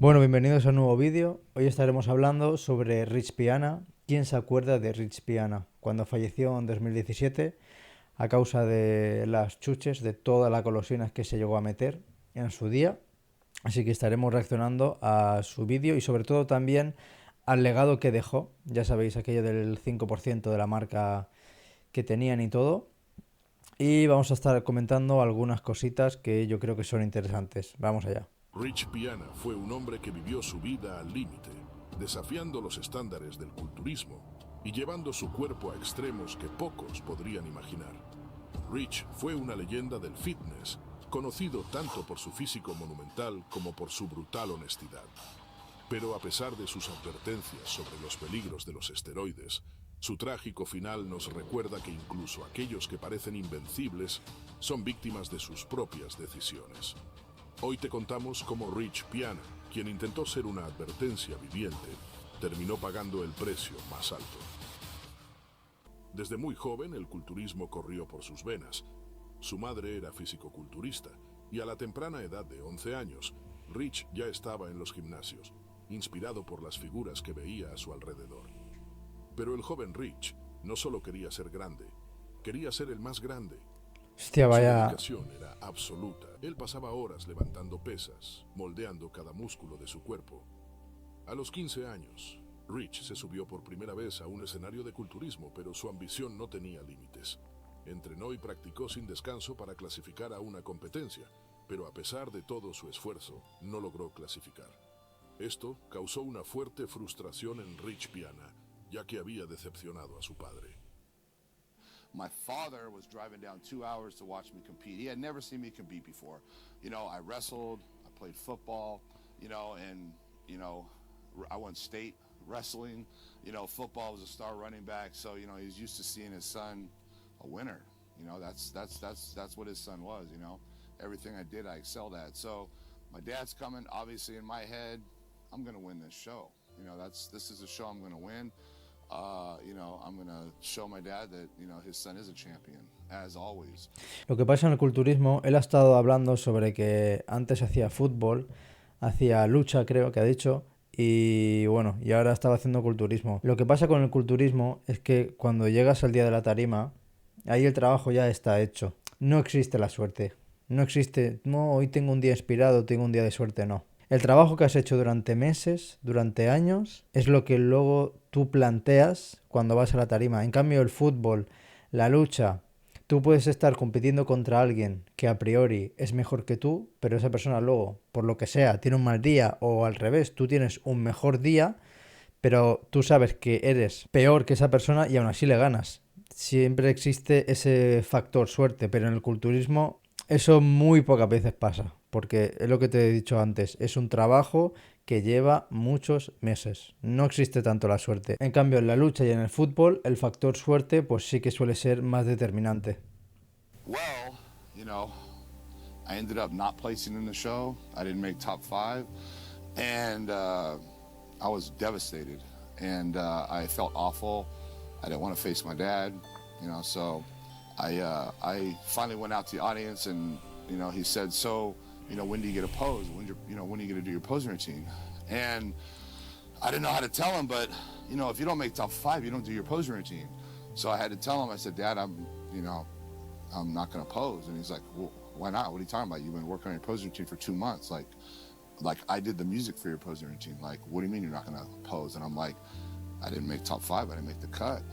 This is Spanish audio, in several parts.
Bueno, bienvenidos a un nuevo vídeo. Hoy estaremos hablando sobre Rich Piana. ¿Quién se acuerda de Rich Piana? Cuando falleció en 2017 a causa de las chuches, de toda la golosinas que se llegó a meter en su día. Así que estaremos reaccionando a su vídeo y sobre todo también al legado que dejó. Ya sabéis, aquello del 5% de la marca que tenían y todo. Y vamos a estar comentando algunas cositas que yo creo que son interesantes. Vamos allá. Rich Piana fue un hombre que vivió su vida al límite, desafiando los estándares del culturismo y llevando su cuerpo a extremos que pocos podrían imaginar. Rich fue una leyenda del fitness, conocido tanto por su físico monumental como por su brutal honestidad. Pero a pesar de sus advertencias sobre los peligros de los esteroides, su trágico final nos recuerda que incluso aquellos que parecen invencibles son víctimas de sus propias decisiones. Hoy te contamos cómo Rich Piana, quien intentó ser una advertencia viviente, terminó pagando el precio más alto. Desde muy joven el culturismo corrió por sus venas. Su madre era fisicoculturista y a la temprana edad de 11 años, Rich ya estaba en los gimnasios, inspirado por las figuras que veía a su alrededor. Pero el joven Rich no solo quería ser grande, quería ser el más grande. Hostia, Su vaya. dedicación era absoluta. Él pasaba horas levantando pesas, moldeando cada músculo de su cuerpo. A los 15 años, Rich se subió por primera vez a un escenario de culturismo, pero su ambición no tenía límites. Entrenó y practicó sin descanso para clasificar a una competencia, pero a pesar de todo su esfuerzo, no logró clasificar. Esto causó una fuerte frustración en Rich Piana, ya que había decepcionado a su padre. My father was driving down 2 hours to watch me compete. He had never seen me compete before. I wrestled, I played football, and, I won state wrestling. Football was a star running back. So, he's used to seeing his son a winner. That's what his son was, Everything I did, I excelled at. So my dad's coming, obviously in my head, I'm going to win this show. This is a show I'm going to win. I'm going to show my dad that, his son is a champion, as always. Lo que pasa en el culturismo, él ha estado hablando sobre que antes hacía fútbol, hacía lucha, creo que ha dicho, y bueno, y ahora estaba haciendo culturismo. Lo que pasa con el culturismo es que cuando llegas al día de la tarima, ahí el trabajo ya está hecho. No existe la suerte. No existe, no, hoy tengo un día inspirado, tengo un día de suerte, no. El trabajo que has hecho durante meses, durante años, es lo que luego tú planteas cuando vas a la tarima. En cambio, el fútbol, la lucha, tú puedes estar compitiendo contra alguien que a priori es mejor que tú, pero esa persona luego, por lo que sea, tiene un mal día o al revés, tú tienes un mejor día, pero tú sabes que eres peor que esa persona y aún así le ganas. Siempre existe ese factor suerte, pero en el culturismo eso muy pocas veces pasa, porque es lo que te he dicho antes, es un trabajo que lleva muchos meses. No existe tanto la suerte. En cambio, en la lucha y en el fútbol, el factor suerte pues sí que suele ser más determinante. Well, I ended up not placing in the show. I didn't make top 5. And I was devastated. And I felt awful. I didn't want to face my dad, so I finally went out to the audience and, he said, so, when do you get a pose? When are you going to do your posing routine? And I didn't know how to tell him, but, if you don't make top 5, you don't do your posing routine. So I had to tell him, I said, Dad, I'm not going to pose. And he's like, well, why not? What are you talking about? You've been working on your posing routine for 2 months. Like I did the music for your posing routine. Like, what do you mean you're not going to pose? And I'm like, I didn't make top 5. I didn't make the cut.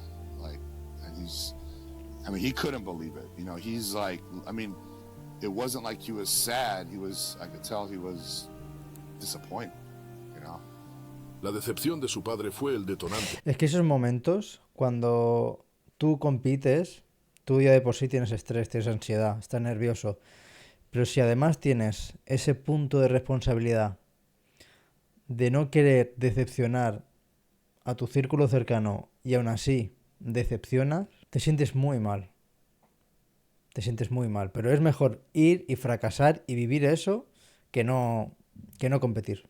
And he couldn't believe it. He's like, it wasn't like he was sad. I could tell he was disappointed, La decepción de su padre fue el detonante. Es que esos momentos, cuando tú compites, tú ya de por sí tienes estrés, tienes ansiedad, estás nervioso. Pero si además tienes ese punto de responsabilidad de no querer decepcionar a tu círculo cercano y aún así decepcionas, te sientes muy mal. Te sientes muy mal. Pero es mejor ir y fracasar y vivir eso que no competir.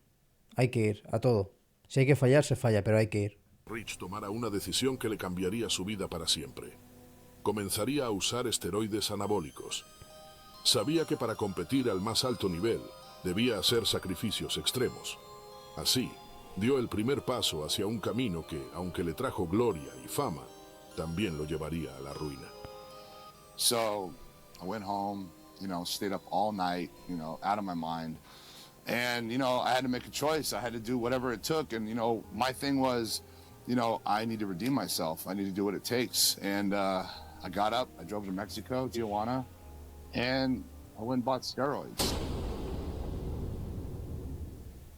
Hay que ir a todo. Si hay que fallar, se falla, pero hay que ir. Rich tomara una decisión que le cambiaría su vida para siempre. Comenzaría a usar esteroides anabólicos. Sabía que para competir al más alto nivel debía hacer sacrificios extremos. Así, dio el primer paso hacia un camino que, aunque le trajo gloria y fama, también lo llevaría a la ruina. So I went home, stayed up all night, out of my mind. And, I had to make a choice. I had to do whatever it took. And, my thing was, I need to redeem myself. I need to do what it takes. And I got up, I drove to Mexico, Tijuana, and I went and bought steroids.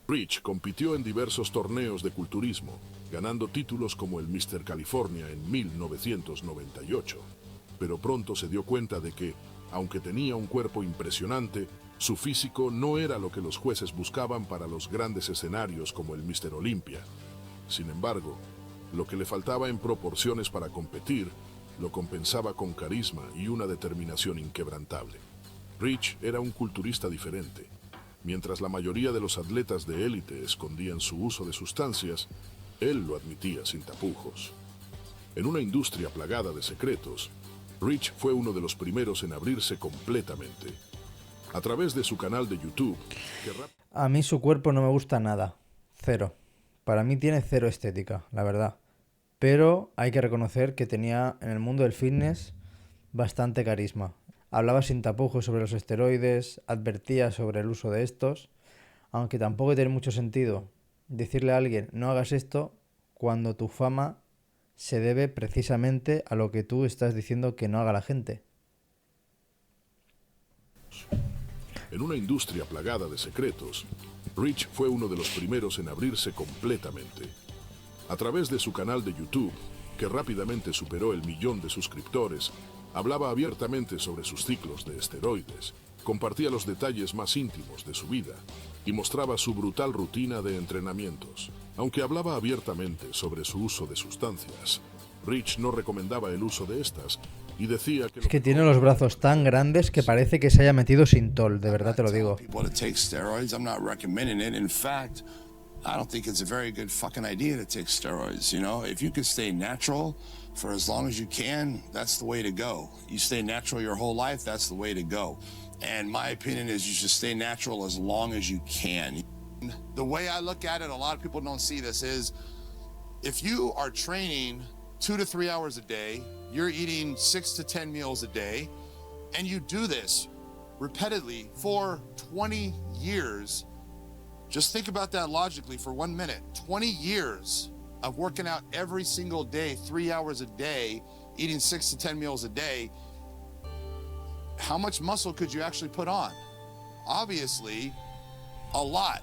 Rich compitió en diversos torneos de culturismo, ganando títulos como el Mr. California en 1998. Pero pronto se dio cuenta de que, aunque tenía un cuerpo impresionante, su físico no era lo que los jueces buscaban para los grandes escenarios como el Mr. Olympia. Sin embargo, lo que le faltaba en proporciones para competir, lo compensaba con carisma y una determinación inquebrantable. Rich era un culturista diferente. Mientras la mayoría de los atletas de élite escondían su uso de sustancias, él lo admitía sin tapujos. En una industria plagada de secretos, Rich fue uno de los primeros en abrirse completamente. A través de su canal de YouTube... A mí su cuerpo no me gusta nada. Cero. Para mí tiene cero estética, la verdad. Pero hay que reconocer que tenía en el mundo del fitness bastante carisma. Hablaba sin tapujos sobre los esteroides, advertía sobre el uso de estos, aunque tampoco tiene mucho sentido decirle a alguien no hagas esto cuando tu fama se debe precisamente a lo que tú estás diciendo que no haga la gente. En una industria plagada de secretos, Rich fue uno de los primeros en abrirse completamente. A través de su canal de YouTube, que rápidamente superó el 1.000.000 de suscriptores, hablaba abiertamente sobre sus ciclos de esteroides, compartía los detalles más íntimos de su vida y mostraba su brutal rutina de entrenamientos. Aunque hablaba abiertamente sobre su uso de sustancias, Rich no recomendaba el uso de estas y decía que... Es que tiene los brazos tan grandes que parece que se haya metido Sintol, de verdad te lo digo. I don't think it's a very good fucking idea to take steroids, If you can stay natural for as long as you can, that's the way to go. You stay natural your whole life, that's the way to go. And my opinion is you should stay natural as long as you can. The way I look at it, a lot of people don't see this, is if you are training 2 to 3 hours a day, you're eating 6 to 10 meals a day, and you do this repeatedly for 20 years, just think about that logically for 1 minute. 20 years of working out every single day, 3 hours a day, eating 6 to 10 meals a day. How much muscle could you actually put on? Obviously, a lot.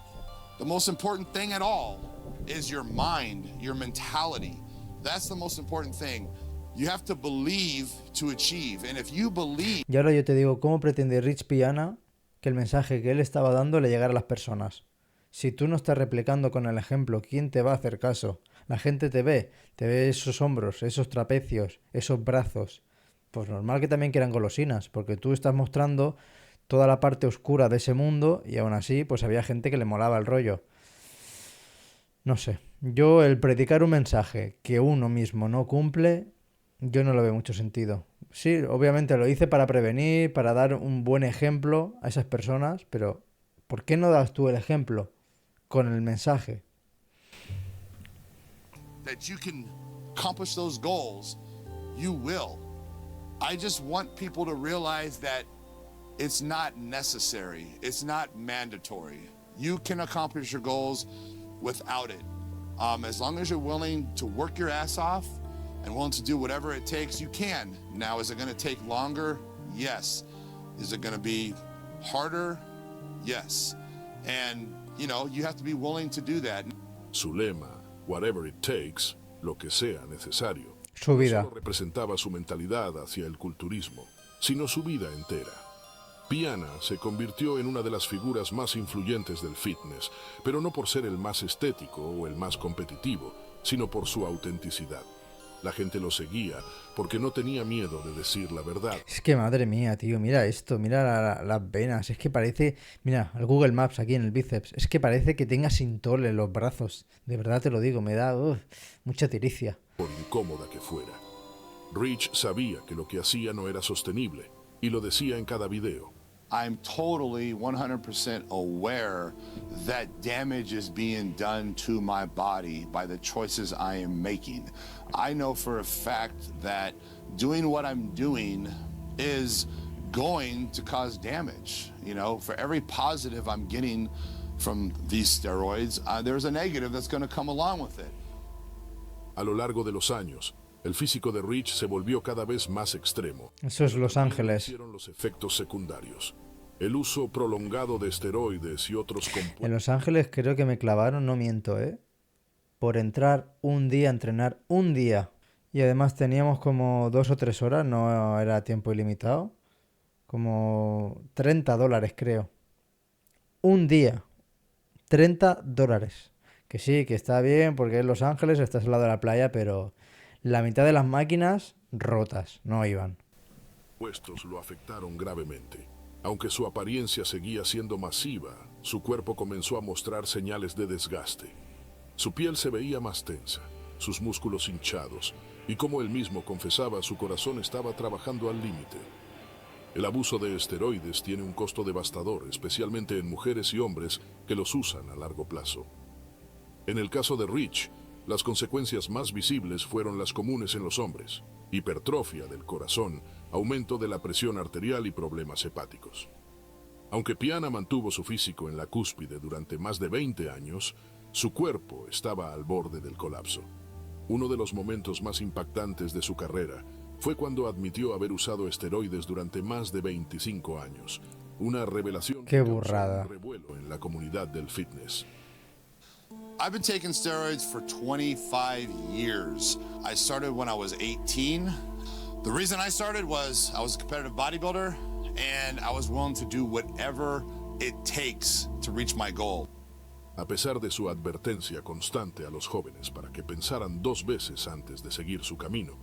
The most important thing at all is your mind, your mentality. That's the most important thing. You have to believe to achieve. And if you believe... Y ahora yo te digo, ¿cómo pretende Rich Piana que el mensaje que él estaba dando le llegara a las personas? Si tú no estás replicando con el ejemplo, ¿quién te va a hacer caso? La gente te ve esos hombros, esos trapecios, esos brazos. Pues normal que también quieran golosinas, porque tú estás mostrando toda la parte oscura de ese mundo y aún así pues había gente que le molaba el rollo. No sé, yo el predicar un mensaje que uno mismo no cumple, yo no lo veo mucho sentido. Sí, obviamente lo hice para prevenir, para dar un buen ejemplo a esas personas, pero ¿por qué no das tú el ejemplo con el mensaje? That you can accomplish those goals, you will. I just want people to realize that it's not necessary. It's not mandatory. You can accomplish your goals without it. As long as you're willing to work your ass off and willing to do whatever it takes, you can. Now, is it going to take longer? Yes. Is it going to be harder? Yes. And, you have to be willing to do that. Su lema, whatever it takes, lo que sea necesario, su vida. No solo representaba su mentalidad hacia el culturismo, sino su vida entera. Piana se convirtió en una de las figuras más influyentes del fitness, pero no por ser el más estético o el más competitivo, sino por su autenticidad. La gente lo seguía porque no tenía miedo de decir la verdad. Es que madre mía, tío, mira esto, mira las venas, es que parece, mira, el Google Maps aquí en el bíceps, es que parece que tenga Sintol en los brazos, de verdad te lo digo, me da mucha tiricia. Por incómoda que fuera. Rich sabía que lo que hacía no era sostenible y lo decía en cada video. I'm totally 100% aware that damage is being done to my body by the choices I am making. I know for a fact that doing what I'm doing is going to cause damage. You know, for every positive I'm getting from these steroids, there's a negative that's going to come along with it. A lo largo de los años, el físico de Rich se volvió cada vez más extremo. Eso es Los Ángeles. Los efectos secundarios. El uso prolongado de esteroides y otros compuestos. En Los Ángeles creo que me clavaron, no miento, por entrar un día a entrenar, un día. Y además teníamos como 2 o 3 horas, no era tiempo ilimitado. Como $30 creo. Un día. $30. Que sí, que está bien porque es Los Ángeles, estás al lado de la playa, pero la mitad de las máquinas rotas, no iban. Puestos lo afectaron gravemente. Aunque su apariencia seguía siendo masiva, su cuerpo comenzó a mostrar señales de desgaste. Su piel se veía más tensa, sus músculos hinchados, y como él mismo confesaba, su corazón estaba trabajando al límite. El abuso de esteroides tiene un costo devastador, especialmente en mujeres y hombres que los usan a largo plazo. En el caso de Rich, las consecuencias más visibles fueron las comunes en los hombres: hipertrofia del corazón, aumento de la presión arterial y problemas hepáticos. Aunque Piana mantuvo su físico en la cúspide durante más de 20 años, su cuerpo estaba al borde del colapso. Uno de los momentos más impactantes de su carrera fue cuando admitió haber usado esteroides durante más de 25 años. Una revelación ¡Qué que causó burrada! un revuelo en la comunidad del fitness. I've been taking steroids for 25 years. I started when I was 18. The reason I started was I was a competitive bodybuilder and I was willing to do whatever it takes to reach my goal. A pesar de su advertencia constante a los jóvenes para que pensaran 2 veces antes de seguir su camino,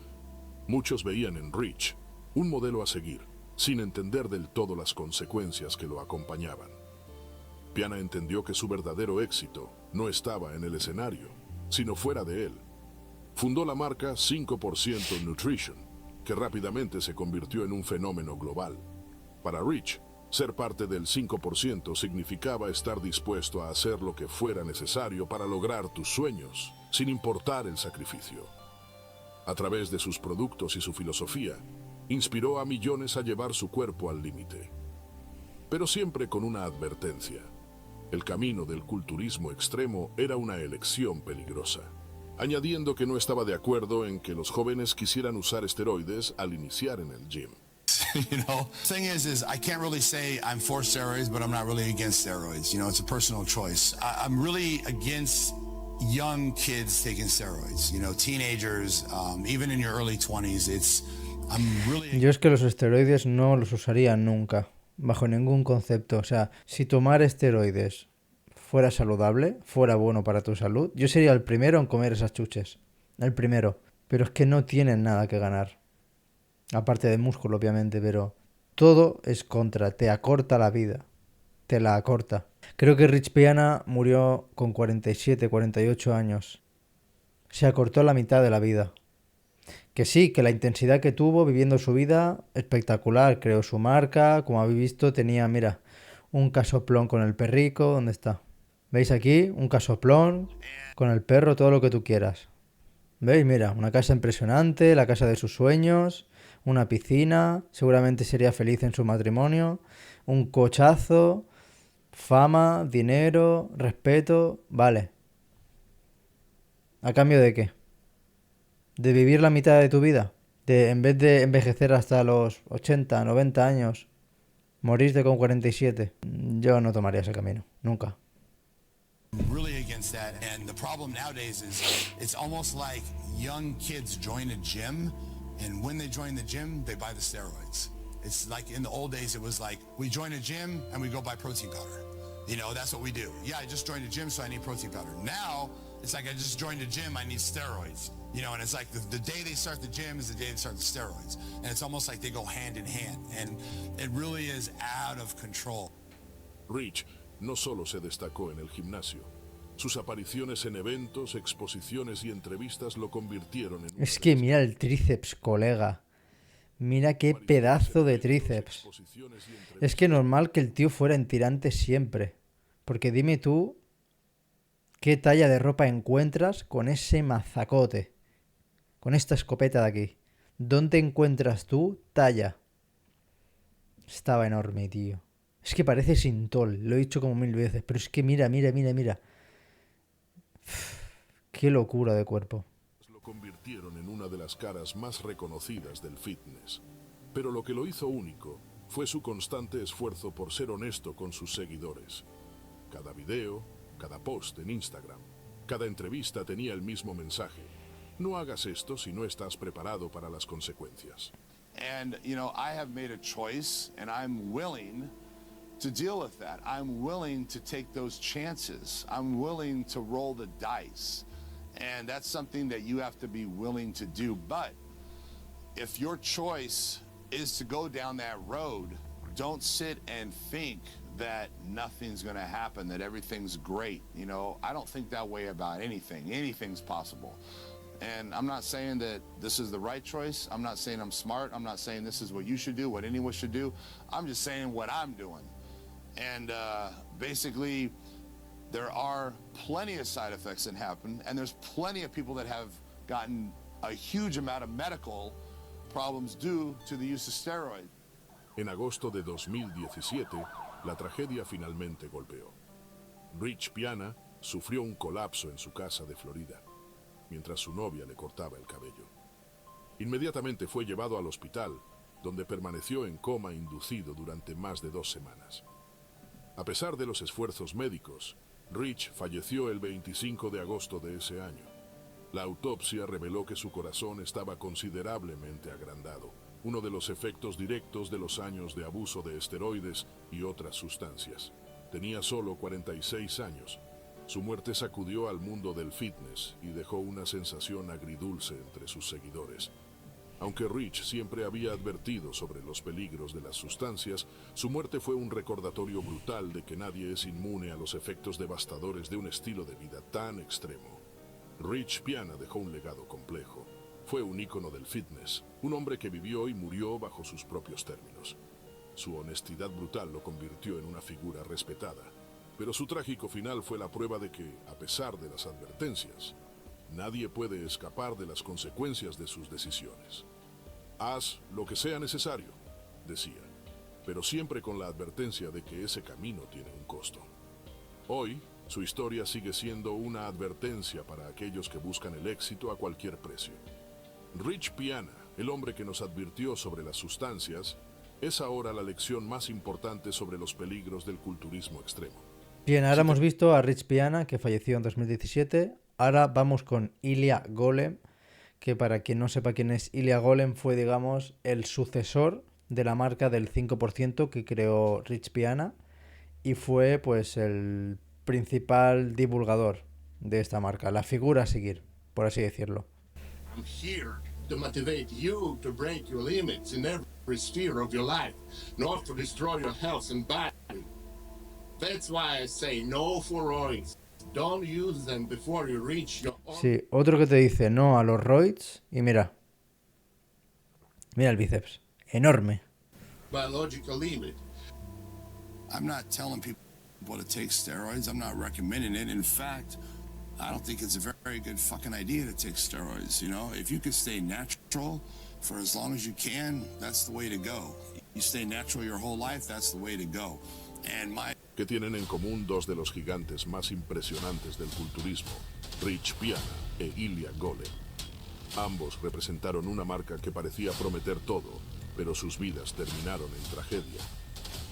muchos veían en Rich un modelo a seguir, sin entender del todo las consecuencias que lo acompañaban. Piana entendió que su verdadero éxito no estaba en el escenario, sino fuera de él. Fundó la marca 5% Nutrition, que rápidamente se convirtió en un fenómeno global. Para Rich, ser parte del 5% significaba estar dispuesto a hacer lo que fuera necesario para lograr tus sueños, sin importar el sacrificio. A través de sus productos y su filosofía, inspiró a millones a llevar su cuerpo al límite. Pero siempre con una advertencia: el camino del culturismo extremo era una elección peligrosa, añadiendo que no estaba de acuerdo en que los jóvenes quisieran usar esteroides al iniciar en el gym. You know, thing is I can't really say I'm for steroids, but I'm not really against steroids. You know, it's a personal choice. I'm really against young kids taking steroids. You know, teenagers, even in your early 20s. Yo es que los esteroides no los usaría nunca, bajo ningún concepto. O sea, si tomar esteroides fuera saludable, fuera bueno para tu salud, yo sería el primero en comer esas chuches. El primero. Pero es que no tienen nada que ganar. Aparte de músculo, obviamente, pero todo es contra. Te acorta la vida. Te la acorta. Creo que Rich Piana murió con 47, 48 años. Se acortó la mitad de la vida. Que sí, que la intensidad que tuvo viviendo su vida, espectacular. Creó su marca, como habéis visto, tenía, mira, un casoplón con el perrico. ¿Dónde está? ¿Veis aquí? Un casoplón con el perro, todo lo que tú quieras. ¿Veis? Mira, una casa impresionante, la casa de sus sueños, una piscina, seguramente sería feliz en su matrimonio, un cochazo, fama, dinero, respeto, vale. ¿A cambio de qué? ¿De vivir la mitad de tu vida? De, en vez de envejecer hasta los 80, 90 años, morirte con 47. Yo no tomaría ese camino, nunca. Really against that, and the problem nowadays is it's almost like young kids join a gym, and when they join the gym, they buy the steroids. It's like in the old days, it was like we join a gym and we go buy protein powder. You know, that's what we do. Yeah, I just joined a gym, so I need protein powder. Now, it's like I just joined a gym, I need steroids. You know, and it's like the day they start the gym is the day they start the steroids. And it's almost like they go hand in hand, and it really is out of control. Rich no solo se destacó en el gimnasio. Sus apariciones en eventos, exposiciones y entrevistas lo convirtieron en... Es que mira el tríceps, colega. Mira qué pedazo de tríceps. Es que normal que el tío fuera en tirante siempre. Porque dime tú, ¿qué talla de ropa encuentras con ese mazacote? Con esta escopeta de aquí. ¿Dónde encuentras tú talla? Estaba enorme, tío. Es que parece Sintol, lo he dicho como 1000 veces, pero es que mira. Qué locura de cuerpo. Lo convirtieron en una de las caras más reconocidas del fitness. Pero lo que lo hizo único fue su constante esfuerzo por ser honesto con sus seguidores. Cada video, cada post en Instagram, cada entrevista tenía el mismo mensaje. No hagas esto si no estás preparado para las consecuencias. And, you know, I have made a choice and I'm willing to deal with that. I'm willing to take those chances. I'm willing to roll the dice. And that's something that you have to be willing to do. But if your choice is to go down that road, don't sit and think that nothing's going to happen, that everything's great. You know, I don't think that way about anything. Anything's possible. And I'm not saying that this is the right choice. I'm not saying I'm smart. I'm not saying this is what you should do, what anyone should do. I'm just saying what I'm doing. And basically, there are plenty of side effects that happen, and there's plenty of people that have gotten a huge amount of medical problems due to the use of steroids. En agosto de 2017, la tragedia finalmente golpeó. Rich Piana sufrió un colapso en su casa de Florida, mientras su novia le cortaba el cabello. Inmediatamente fue llevado al hospital, donde permaneció en coma inducido durante más de 2 semanas. A pesar de los esfuerzos médicos, Rich falleció el 25 de agosto de ese año. La autopsia reveló que su corazón estaba considerablemente agrandado, uno de los efectos directos de los años de abuso de esteroides y otras sustancias. Tenía solo 46 años. Su muerte sacudió al mundo del fitness y dejó una sensación agridulce entre sus seguidores. Aunque Rich siempre había advertido sobre los peligros de las sustancias, su muerte fue un recordatorio brutal de que nadie es inmune a los efectos devastadores de un estilo de vida tan extremo. Rich Piana dejó un legado complejo. Fue un ícono del fitness, un hombre que vivió y murió bajo sus propios términos. Su honestidad brutal lo convirtió en una figura respetada, pero su trágico final fue la prueba de que, a pesar de las advertencias, nadie puede escapar de las consecuencias de sus decisiones. Haz lo que sea necesario, decía, pero siempre con la advertencia de que ese camino tiene un costo. Hoy, su historia sigue siendo una advertencia para aquellos que buscan el éxito a cualquier precio. Rich Piana, el hombre que nos advirtió sobre las sustancias, es ahora la lección más importante sobre los peligros del culturismo extremo. Bien, ahora hemos visto a Rich Piana, que falleció en 2017. Ahora vamos con Ilya Golem, que para quien no sepa quién es Ilya Golem, fue, digamos, el sucesor de la marca del 5% que creó Rich Piana y fue, pues, el principal divulgador de esta marca, la figura a seguir, por así decirlo. I'm here to motivate you to break your limits in every sphere of your life, not to destroy your health and body. That's why I say no for roids. Don't use them before you reach your own... Sí, otro que te dice no a los roids y mira el bíceps, enorme. biological limit. I'm not telling people to take steroids. I'm not recommending it. In fact, I don't think it's a very good fucking idea to take steroids. You know, if you could stay natural for as long as you can, that's the way to go. You stay natural your whole life, that's the way to go. And ¿Qué tienen en común dos de los gigantes más impresionantes del culturismo, Rich Piana e Ilya Golem? Ambos representaron una marca que parecía prometer todo, pero sus vidas terminaron en tragedia.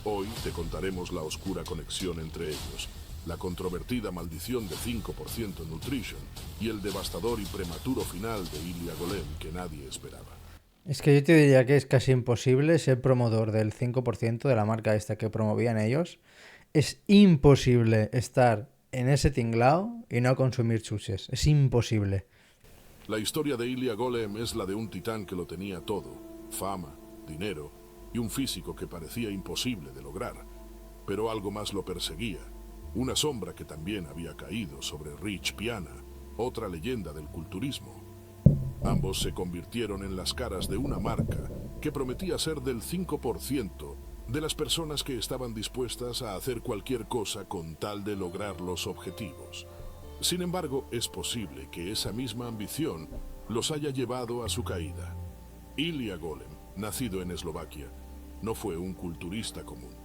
Hoy te contaremos la oscura conexión entre ellos, la controvertida maldición de 5% Nutrition y el devastador y prematuro final de Ilya Golem que nadie esperaba. Es que yo te diría que es casi imposible ser promotor del 5% de la marca esta que promovían ellos. Es imposible estar en ese tinglao y no consumir chuches. Es imposible. La historia de Ilya Golem es la de un titán que lo tenía todo: fama, dinero y un físico que parecía imposible de lograr. Pero algo más lo perseguía, una sombra que también había caído sobre Rich Piana, otra leyenda del culturismo. Ambos se convirtieron en las caras de una marca que prometía ser del 5% de las personas que estaban dispuestas a hacer cualquier cosa con tal de lograr los objetivos. Sin embargo, es posible que esa misma ambición los haya llevado a su caída. Ilya Golem, nacido en Eslovaquia, no fue un culturista común.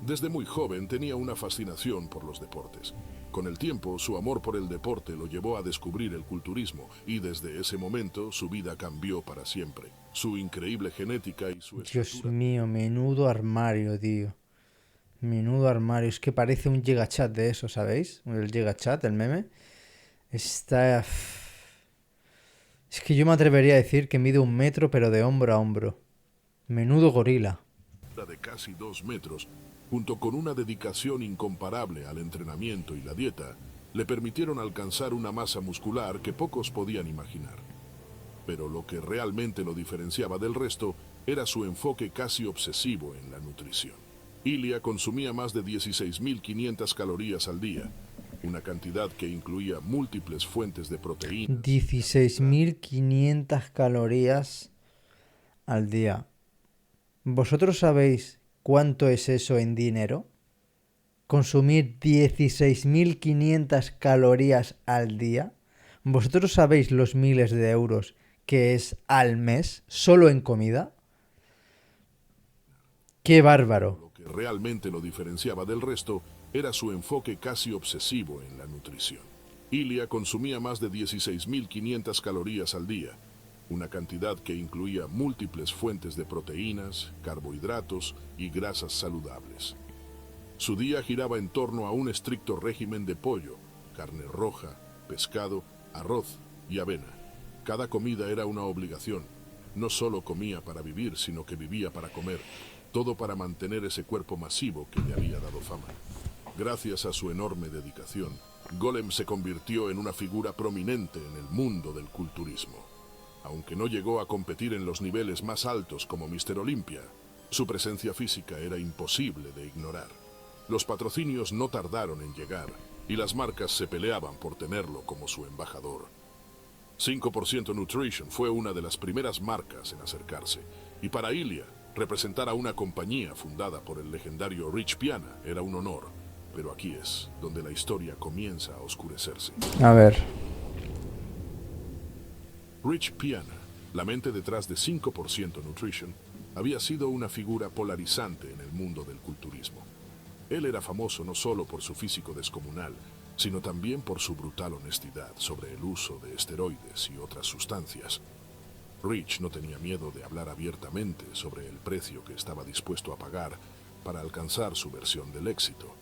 Desde muy joven tenía una fascinación por los deportes. Con el tiempo, su amor por el deporte lo llevó a descubrir el culturismo y desde ese momento su vida cambió para siempre. Su increíble genética y su Dios estatura... mío, menudo armario, tío. Menudo armario. Es que parece un Gigachat de eso, ¿sabéis? El Gigachat, el meme. Está... Es que yo me atrevería a decir que mide 1 metro, pero de hombro a hombro. Menudo gorila. de casi 2 metros, junto con una dedicación incomparable al entrenamiento y la dieta, le permitieron alcanzar una masa muscular que pocos podían imaginar. Pero lo que realmente lo diferenciaba del resto era su enfoque casi obsesivo en la nutrición. Ilya consumía más de 16.500 calorías al día, una cantidad que incluía múltiples fuentes de proteínas. 16.500 calorías al día. ¿Vosotros sabéis cuánto es eso en dinero? Consumir 16.500 calorías al día. ¿Vosotros sabéis los miles de euros que es al mes solo en comida? ¡Qué bárbaro! Lo que realmente lo diferenciaba del resto era su enfoque casi obsesivo en la nutrición. Ilya consumía más de 16.500 calorías al día, una cantidad que incluía múltiples fuentes de proteínas, carbohidratos y grasas saludables. Su día giraba en torno a un estricto régimen de pollo, carne roja, pescado, arroz y avena. Cada comida era una obligación. No solo comía para vivir, sino que vivía para comer. Todo para mantener ese cuerpo masivo que le había dado fama. Gracias a su enorme dedicación, Golem se convirtió en una figura prominente en el mundo del culturismo. Aunque no llegó a competir en los niveles más altos como Mr. Olympia, su presencia física era imposible de ignorar. Los patrocinios no tardaron en llegar y las marcas se peleaban por tenerlo como su embajador. 5% Nutrition fue una de las primeras marcas en acercarse, y para Ilya, representar a una compañía fundada por el legendario Rich Piana era un honor, pero aquí es donde la historia comienza a oscurecerse. A ver. Rich Piana, la mente detrás de 5% Nutrition, había sido una figura polarizante en el mundo del culturismo. Él era famoso no solo por su físico descomunal, sino también por su brutal honestidad sobre el uso de esteroides y otras sustancias. Rich no tenía miedo de hablar abiertamente sobre el precio que estaba dispuesto a pagar para alcanzar su versión del éxito.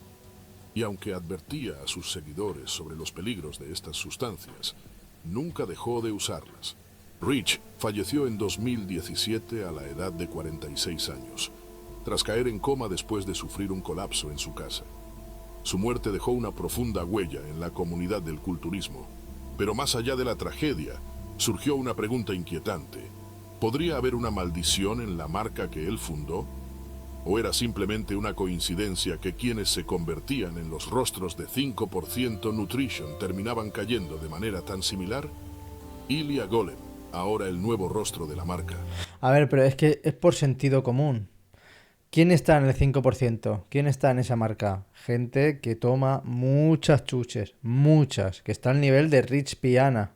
Y aunque advertía a sus seguidores sobre los peligros de estas sustancias, nunca dejó de usarlas. Rich falleció en 2017 a la edad de 46 años, tras caer en coma después de sufrir un colapso en su casa. Su muerte dejó una profunda huella en la comunidad del culturismo, pero más allá de la tragedia, surgió una pregunta inquietante. ¿Podría haber una maldición en la marca que él fundó? ¿O era simplemente una coincidencia que quienes se convertían en los rostros de 5% Nutrition terminaban cayendo de manera tan similar? Ilya Golem, ahora el nuevo rostro de la marca. A ver, pero es que es por sentido común. ¿Quién está en el 5%? ¿Quién está en esa marca? Gente que toma muchas chuches, muchas, que está al nivel de Rich Piana,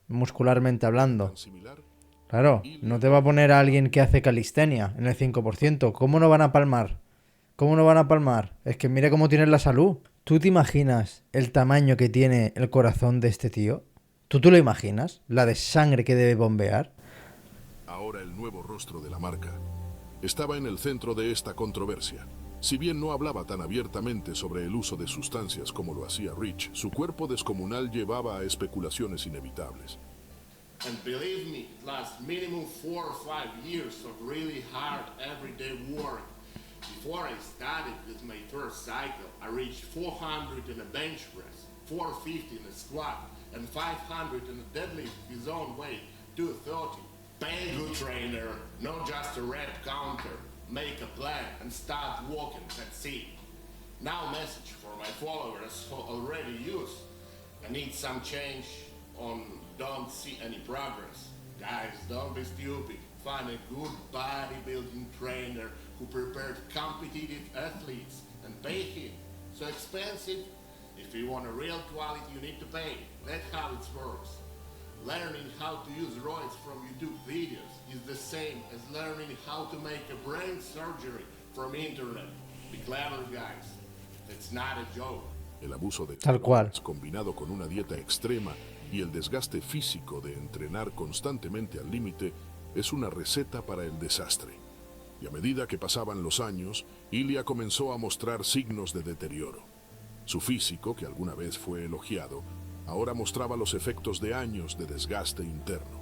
muscularmente hablando. ¿Tan similar? Claro, no te va a poner a alguien que hace calistenia en el 5%. ¿Cómo no van a palmar? ¿Cómo no van a palmar? Es que mira cómo tiene la salud. ¿Tú te imaginas el tamaño que tiene el corazón de este tío? ¿Tú te lo imaginas? La de sangre que debe bombear. Ahora el nuevo rostro de la marca estaba en el centro de esta controversia. Si bien no hablaba tan abiertamente sobre el uso de sustancias como lo hacía Rich, su cuerpo descomunal llevaba a especulaciones inevitables. And believe me, it lasts minimum 4 or 5 years of really hard everyday work. Before I started with my first cycle, I reached 400 in a bench press, 450 in a squat, and 500 in a deadlift his own weight, 230. Pay a good trainer, not just a rep counter. Make a plan and start walking, that's it. Now message for my followers who already use. I need some change on don't see any progress. Guys, don't be stupid. find a good bodybuilding trainer who prepared competitive athletes and pay him. So expensive? If you want a real quality, you need to pay. That's how it works. Learning how to use roids from YouTube videos is the same as learning how to make a brain surgery from internet. Be clever, guys. It's not a joke. El abuso de Tal cual. esteroides combinado con una dieta extrema y el desgaste físico de entrenar constantemente al límite es una receta para el desastre. Y a medida que pasaban los años, Ilia comenzó a mostrar signos de deterioro. Su físico, que alguna vez fue elogiado, ahora mostraba los efectos de años de desgaste interno.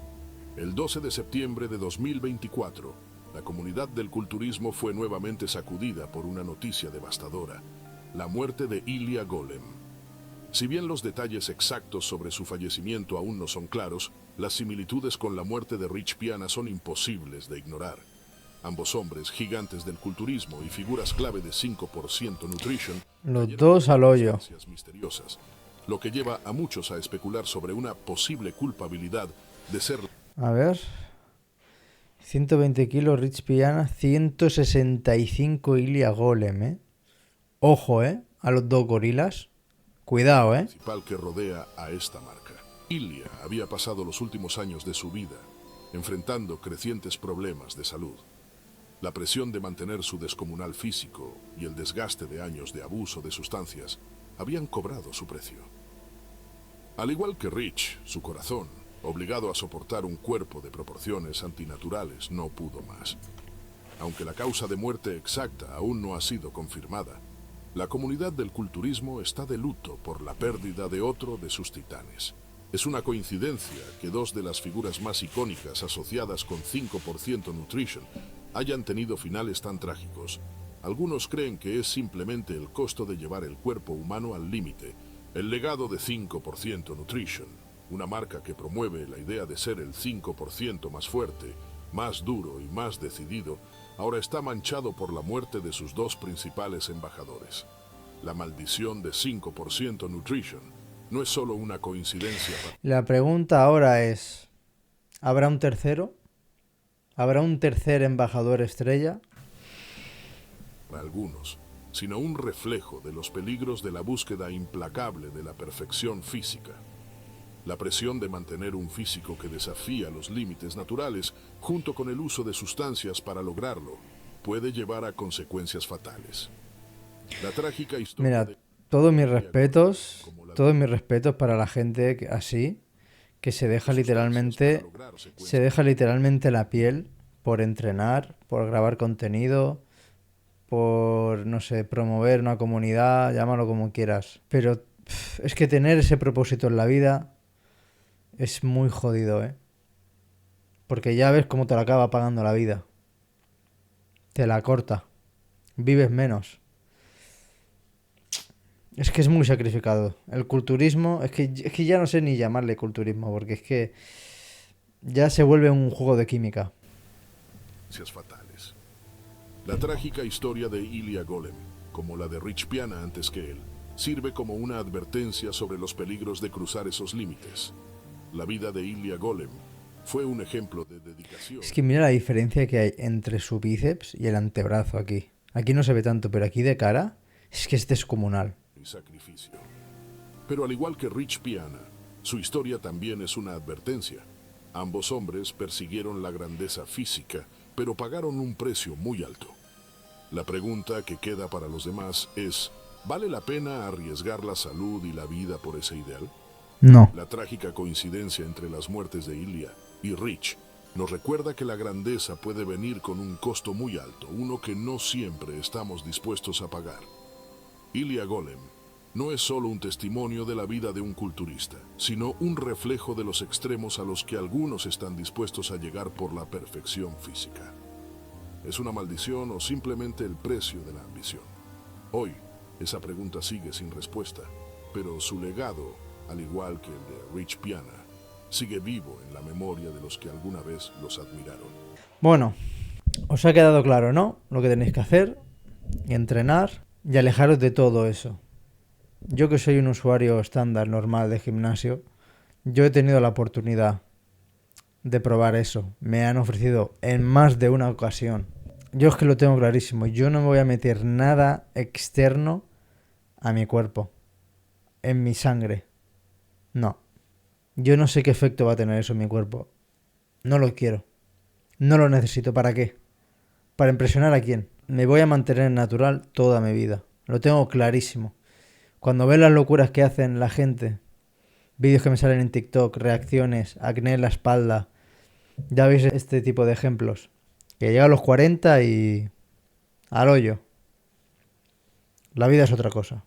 El 12 de septiembre de 2024, la comunidad del culturismo fue nuevamente sacudida por una noticia devastadora: la muerte de Ilya Golem. Si bien los detalles exactos sobre su fallecimiento aún no son claros, las similitudes con la muerte de Rich Piana son imposibles de ignorar. Ambos hombres, gigantes del culturismo y figuras clave de 5% Nutrition, Los dos al hoyo. circunstancias misteriosas, lo que lleva a muchos a especular sobre una posible culpabilidad de ser A ver. 120 kilos Rich Piana, 165 Ilya Golem, ¿eh? Ojo, ¿eh? A los dos gorilas. Cuidado, ¿eh? principal que rodea a esta marca. Ilya había pasado los últimos años de su vida enfrentando crecientes problemas de salud. La presión de mantener su descomunal físico y el desgaste de años de abuso de sustancias habían cobrado su precio. Al igual que Rich, su corazón, obligado a soportar un cuerpo de proporciones antinaturales, no pudo más. Aunque la causa de muerte exacta aún no ha sido confirmada, la comunidad del culturismo está de luto por la pérdida de otro de sus titanes. Es una coincidencia que dos de las figuras más icónicas asociadas con 5% Nutrition hayan tenido finales tan trágicos. Algunos creen que es simplemente el costo de llevar el cuerpo humano al límite, el legado de 5% Nutrition, una marca que promueve la idea de ser el 5% más fuerte, más duro y más decidido, ahora está manchado por la muerte de sus dos principales embajadores. La maldición de 5% Nutrition no es solo una coincidencia La pregunta ahora es, ¿habrá un tercero? ¿Habrá un tercer embajador estrella? para algunos, sino un reflejo de los peligros de la búsqueda implacable de la perfección física. La presión de mantener un físico que desafía los límites naturales, junto con el uso de sustancias para lograrlo, puede llevar a consecuencias fatales. La trágica historia Mira, de todos mis respetos para la gente así, que se deja literalmente la piel por entrenar, por grabar contenido, por, no sé, promover una comunidad, llámalo como quieras. Pero es que tener ese propósito en la vida es muy jodido, ¿eh? Porque ya ves cómo te lo acaba pagando la vida. Te la corta. Vives menos. Es que es muy sacrificado. El culturismo, es que ya no sé ni llamarle culturismo, porque es que ya se vuelve un juego de química. fatales. La trágica historia de Ilya Golem, como la de Rich Piana antes que él, sirve como una advertencia sobre los peligros de cruzar esos límites. La vida de Ilya Golem fue un ejemplo de dedicación. Es que mira la diferencia que hay entre su bíceps y el antebrazo aquí. Aquí no se ve tanto, pero aquí de cara es que es descomunal. Y sacrificio. Pero al igual que Rich Piana, su historia también es una advertencia. Ambos hombres persiguieron la grandeza física, pero pagaron un precio muy alto. La pregunta que queda para los demás es, ¿vale la pena arriesgar la salud y la vida por ese ideal? No. La trágica coincidencia entre las muertes de Ilya y Rich nos recuerda que la grandeza puede venir con un costo muy alto, uno que no siempre estamos dispuestos a pagar. Ilya Golem no es solo un testimonio de la vida de un culturista, sino un reflejo de los extremos a los que algunos están dispuestos a llegar por la perfección física. ¿Es una maldición o simplemente el precio de la ambición? Hoy, esa pregunta sigue sin respuesta, pero su legado, al igual que el de Rich Piana, sigue vivo en la memoria de los que alguna vez los admiraron. Bueno, os ha quedado claro, ¿no? Lo que tenéis que hacer, y entrenar, y alejaros de todo eso. Yo que soy un usuario estándar, normal de gimnasio, yo he tenido la oportunidad de probar eso. Me han ofrecido en más de una ocasión. Yo es que lo tengo clarísimo. Yo no me voy a meter nada externo a mi cuerpo, en mi sangre. No. Yo no sé qué efecto va a tener eso en mi cuerpo. No lo quiero. No lo necesito. ¿Para qué? ¿Para impresionar a quién? Me voy a mantener natural toda mi vida. Lo tengo clarísimo. Cuando veo las locuras que hacen la gente, vídeos que me salen en TikTok, reacciones, acné en la espalda, ya veis este tipo de ejemplos. Que llega a los 40 y al hoyo. La vida es otra cosa.